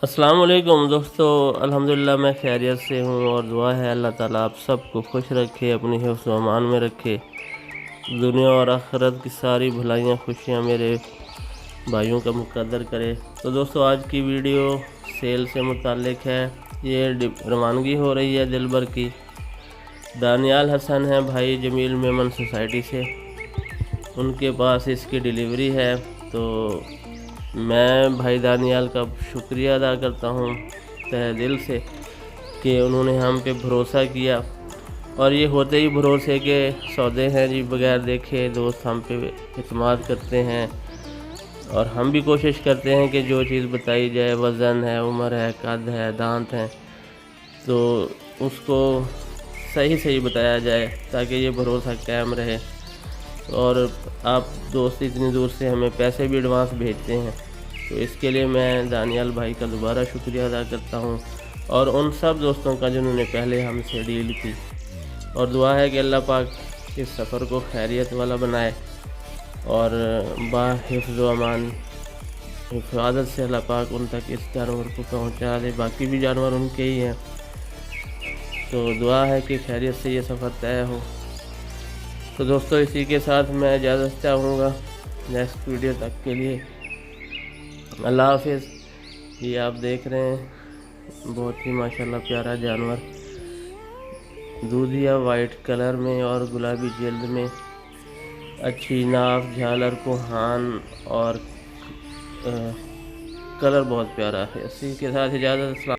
अस्सलाम वालेकुम दोस्तों, अल्हम्दुलिल्लाह मैं खैरियत से हूँ और दुआ है अल्लाह ताला आप सबको खुश रखे, अपनी हिफ्ज़ व अमान में रखे। दुनिया और आखिरत की सारी भलाइयाँ खुशियाँ मेरे भाइयों का मुक़द्दर करे। तो दोस्तों आज की वीडियो सेल से मुताल्लिक़ है। ये रवानगी हो रही है दिलबर की। दानियाल हसन है भाई जमील मेमन सोसाइटी से, उनके पास इसकी डिलीवरी है। तो मैं भाई दानियाल का शुक्रिया अदा करता हूँ तहे दिल से कि उन्होंने हम पे भरोसा किया। और ये होते ही भरोसे के सौदे हैं जी, बगैर देखे दोस्त हम पे इत्मीनान करते हैं। और हम भी कोशिश करते हैं कि जो चीज़ बताई जाए, वज़न है, उम्र है, कद है, दांत हैं, तो उसको सही सही बताया जाए ताकि ये भरोसा कायम रहे। और आप दोस्त इतनी दूर से हमें पैसे भी एडवांस भेजते हैं, तो इसके लिए मैं दानियाल भाई का दोबारा शुक्रिया अदा करता हूँ और उन सब दोस्तों का जिन्होंने पहले हमसे डील की। और दुआ है कि अल्लाह पाक इस सफ़र को खैरियत वाला बनाए और बाहिफ्ज़ व अमान हिफाजत से अल्लाह पाक उन तक इस जानवर को पहुँचा दे। बाकी भी जानवर उनके ही हैं, तो दुआ है कि खैरियत से ये सफ़र तय हो। तो दोस्तों इसी के साथ मैं इजाज़त चाहूँगा नेक्स्ट वीडियो तक के लिए। अल्लाह हाफिज़। ये आप देख रहे हैं बहुत ही माशाल्लाह प्यारा जानवर, दूधिया वाइट कलर में और गुलाबी जल्द में, अच्छी नाफ, झालर, कोहान और कलर बहुत प्यारा है। इसी के साथ इजाज़त।